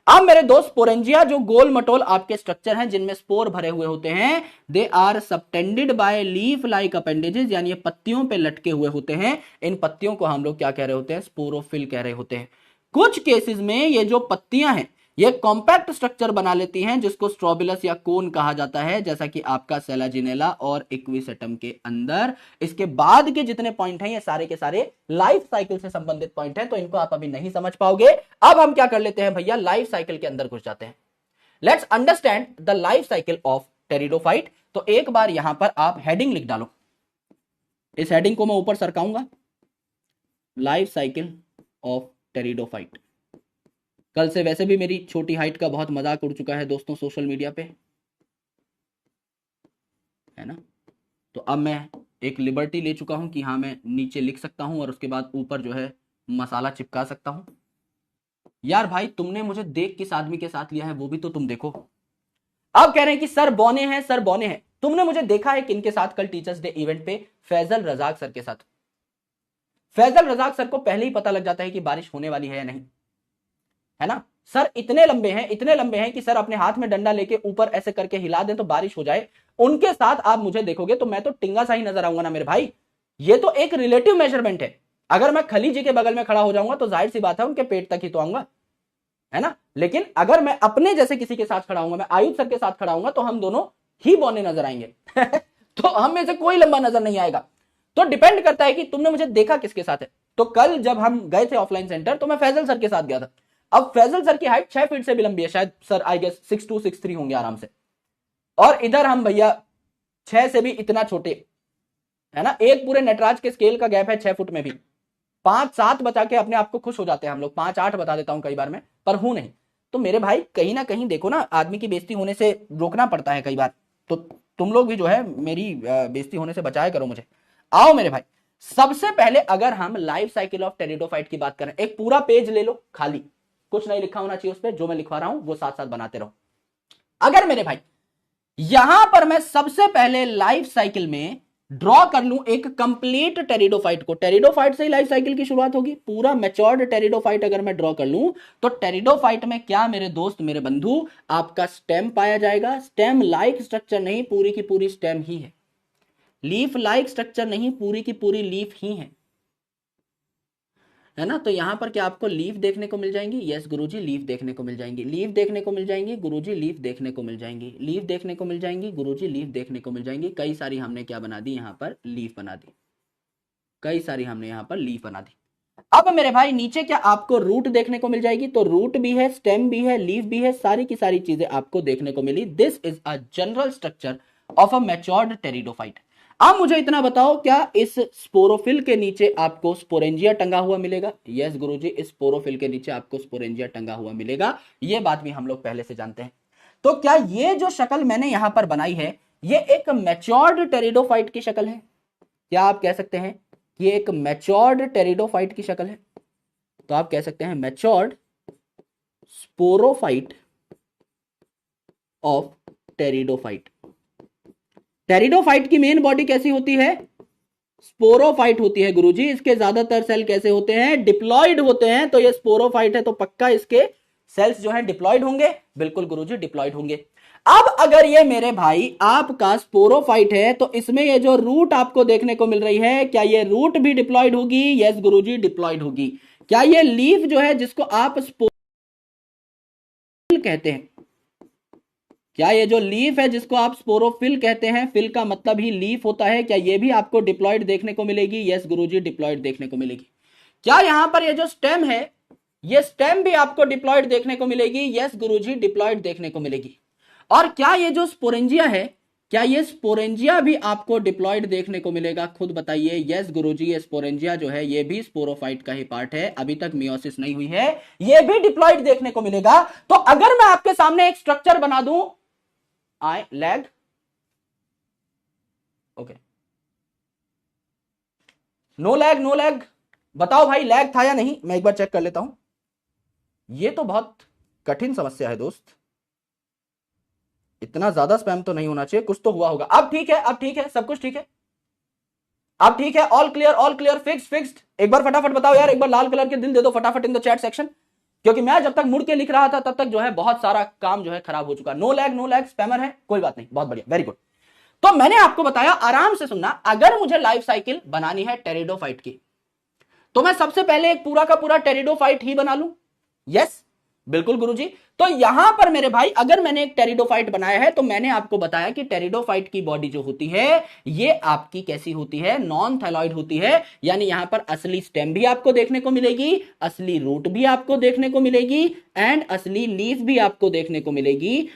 अब मेरे दोस्त स्पोरेंजिया जो गोल मटोल आपके स्ट्रक्चर हैं जिनमें स्पोर भरे हुए होते हैं, they are subtended by leaf like appendages, यानी ये पत्तियों पे लटके हुए होते हैं। इन पत्तियों को हम लोग क्या कह रहे होते हैं? स्पोरोफिल कह रहे होते हैं। कुछ केसेस में ये जो पत्तियां हैं ये कॉम्पैक्ट स्ट्रक्चर बना लेती हैं, जिसको स्ट्रोबिलस या कोन कहा जाता है, जैसा कि आपका सेलाजिनेला और इक्विसेटम के अंदर। इसके बाद के जितने पॉइंट हैं ये सारे के सारे लाइफ साइकिल से संबंधित पॉइंट हैं, तो इनको आप अभी नहीं समझ पाओगे। अब हम क्या कर लेते हैं भैया, लाइफ साइकिल के अंदर घुस जाते हैं। Let's understand the life cycle of pteridophyte. तो एक बार यहां पर आप हेडिंग लिख डालो, इस हेडिंग को मैं ऊपर सरकाऊंगा, लाइफ साइकिल ऑफ टेरिडोफाइट। कल से वैसे भी मेरी छोटी हाइट का बहुत मजाक उड़ चुका है दोस्तों सोशल मीडिया पे, है ना। तो अब मैं एक लिबर्टी ले चुका हूं कि हाँ मैं नीचे लिख सकता हूं और उसके बाद ऊपर जो है मसाला चिपका सकता हूं। यार भाई तुमने मुझे देख किस आदमी के साथ लिया है वो भी तो तुम देखो। अब कह रहे हैं कि सर बौने हैं, सर बौने हैं। तुमने मुझे देखा है किनके साथ कल टीचर्स डे इवेंट पे? फैजल रजाक सर के साथ। फैजल रजाक सर को पहले ही पता लग जाता है कि बारिश होने वाली है या नहीं, है ना। सर इतने लंबे हैं, इतने लंबे हैं कि सर अपने हाथ में डंडा लेके ऊपर ऐसे करके हिला दें तो बारिश हो जाए। उनके साथ आप मुझे देखोगे तो मैं तो टिंगा सा ही नजर आऊंगा ना मेरे भाई। ये तो एक रिलेटिव मेजरमेंट है। अगर मैं खली जी के बगल में खड़ा हो जाऊंगा तो जाहिर सी बात है उनके पेट तक ही तो आऊंगा, है ना। लेकिन अगर मैं अपने जैसे किसी के साथ खड़ा हूंगा, मैं आयुष सर के साथ खड़ा हूंगा, तो हम दोनों ही बौने नजर आएंगे तो हम में से कोई लंबा नजर नहीं आएगा। तो डिपेंड करता है कि तुमने मुझे देखा किसके साथ है। तो कल जब हम गए थे ऑफलाइन सेंटर तो मैं फैजल सर के साथ गया था। अब फैजल सर की हाइट 6 फीट से भी लंबी है, शायद सर आई गेस 6'2", 6'3" होंगे आराम से। और इधर हम भैया 6 से भी इतना छोटे, है ना। एक पूरे नटराज के स्केल का गैप है 6 फुट में भी। 5-7 बचा के अपने आप को खुश हो जाते हैं हम लोग, 5-8 बता देता हूं कई बार में, पर हूं नहीं। तो मेरे भाई कहीं ना कहीं देखो ना, आदमी की बेइज्जती होने से रोकना पड़ता है कई बार। तो तुम लोग भी जो है मेरी बेइज्जती होने से बचाया करो मुझे। आओ मेरे भाई, सबसे पहले अगर हम लाइफ साइकिल ऑफ टेरिडोफाइट की बात करें, एक पूरा पेज ले लो खाली, कुछ नहीं लिखा होना चाहिए उस पर, जो मैं लिखवा रहा हूं वो साथ साथ बनाते रहो। अगर मेरे भाई यहां पर मैं सबसे पहले लाइफ साइकिल में ड्रॉ कर लूं एक कंप्लीट टेरिडोफाइट को, टेरिडोफाइट से ही लाइफ साइकिल की शुरुआत होगी, पूरा मैच्योर्ड टेरिडोफाइट अगर मैं ड्रॉ कर लूं तो टेरिडोफाइट में क्या मेरे दोस्त मेरे बंधु आपका स्टेम पाया जाएगा। स्टेम लाइक स्ट्रक्चर नहीं, पूरी की पूरी स्टेम ही है। लीफ लाइक स्ट्रक्चर नहीं, पूरी की पूरी लीफ ही है ना। तो यहां पर क्या आपको लीफ देखने को मिल जाएंगी? यस गुरुजी लीफ देखने को मिल जाएंगी, लीफ देखने को मिल जाएंगी गुरुजी, लीफ देखने को मिल जाएंगी, लीफ देखने को मिल जाएंगी गुरुजी, लीफ देखने को मिल जाएंगी। कई सारी हमने क्या बना दी यहां पर? लीफ बना दी, कई सारी हमने यहां पर लीफ बना दी। अब मेरे भाई नीचे क्या आपको रूट देखने को मिल जाएगी? तो रूट भी है, स्टेम भी है, लीफ भी है, सारी की सारी चीजें आपको देखने को मिली। This is a general structure of a matured pteridophyte. अब मुझे इतना बताओ, क्या इस स्पोरोफिल के नीचे आपको स्पोरेंजिया टंगा हुआ मिलेगा? यस गुरुजी, इस स्पोरोफिल के नीचे आपको स्पोरेंजिया टंगा हुआ मिलेगा, ये बात भी हम लोग पहले से जानते हैं। तो क्या ये जो शक्ल मैंने यहां पर बनाई है ये एक मैच्योर्ड टेरिडोफाइट की शक्ल है? क्या आप कह सकते हैं कि ये एक मैच्योर्ड टेरिडोफाइट की शक्ल है? तो आप कह सकते हैं matured sporophyte of pteridophyte. Pteridophyte की मेन बॉडी कैसी होती है? स्पोरोफाइट होती है गुरुजी। इसके ज्यादातर सेल कैसे होते हैं? डिप्लॉयड होते हैं। तो ये स्पोरोफाइट है तो पक्का इसके सेल्स जो है डिप्लॉयड होंगे। बिल्कुल गुरुजी डिप्लॉयड होंगे। अब अगर ये मेरे भाई आपका स्पोरोफाइट है तो इसमें ये जो रूट आपको देखने को मिल रही है, क्या ये रूट भी डिप्लॉयड होगी? यस गुरुजी डिप्लॉयड होगी। क्या ये लीफ जो है जिसको आप स्पोरोफिल कहते हैं, क्या ये जो लीफ है जिसको आप स्पोरोफिल कहते हैं, फिल का मतलब ही लीफ होता है, क्या ये भी आपको डिप्लॉयड देखने को मिलेगी? यस गुरुजी डिप्लॉयड देखने को मिलेगी। क्या यहां पर ये जो स्टेम है ये स्टेम भी आपको डिप्लॉयड देखने को मिलेगी? यस गुरुजी डिप्लॉयड देखने को मिलेगी। और क्या ये जो स्पोरेंजिया है, क्या ये स्पोरेंजिया भी आपको डिप्लॉयड देखने को मिलेगा? खुद बताइए। यस गुरुजी, ये स्पोरेंजिया जो है ये भी स्पोरोफाइट का ही पार्ट है, अभी तक मियोसिस नहीं हुई है, ये भी डिप्लॉयड देखने को मिलेगा। तो अगर मैं आपके सामने एक स्ट्रक्चर बना दूं, आई lag, okay, no lag, no lag, बताओ भाई लैग था या नहीं, मैं एक बार चेक कर लेता हूं। ये तो बहुत कठिन समस्या है दोस्त, इतना ज्यादा स्पैम तो नहीं होना चाहिए, कुछ तो हुआ होगा। अब ठीक है, अब ठीक है, सब कुछ ठीक है, अब ठीक है, all clear, all clear, fixed, fixed. एक बार फटाफट बताओ यार, एक बार लाल कलर के दिल दे दो फटाफट इन द चैट सेक्शन, क्योंकि मैं जब तक मुड़ के लिख रहा था तब तक जो है बहुत सारा काम जो है खराब हो चुका। No lag, no lag, spammer है, कोई बात नहीं, बहुत बढ़िया, वेरी गुड। तो मैंने आपको बताया, आराम से सुनना, अगर मुझे लाइफ साइकिल बनानी है टेरिडोफाइट की तो मैं सबसे पहले एक पूरा का पूरा टेरिडोफाइट ही बना लूं। यस बिल्कुल गुरुजी। तो यहां पर मेरे भाई अगर मैंने एक टेरिडोफाइट बनाया है तो मैंने आपको बताया कि टेरिडोफाइट की बॉडी जो होती है ये आपकी कैसी होती है? नॉन थैलॉइड होती है। यानी यहां पर असली स्टेम भी आपको देखने को मिलेगी, असली रूट भी आपको देखने को मिलेगी, एंड असली लीफ भी आपको देखने को मिलेगी।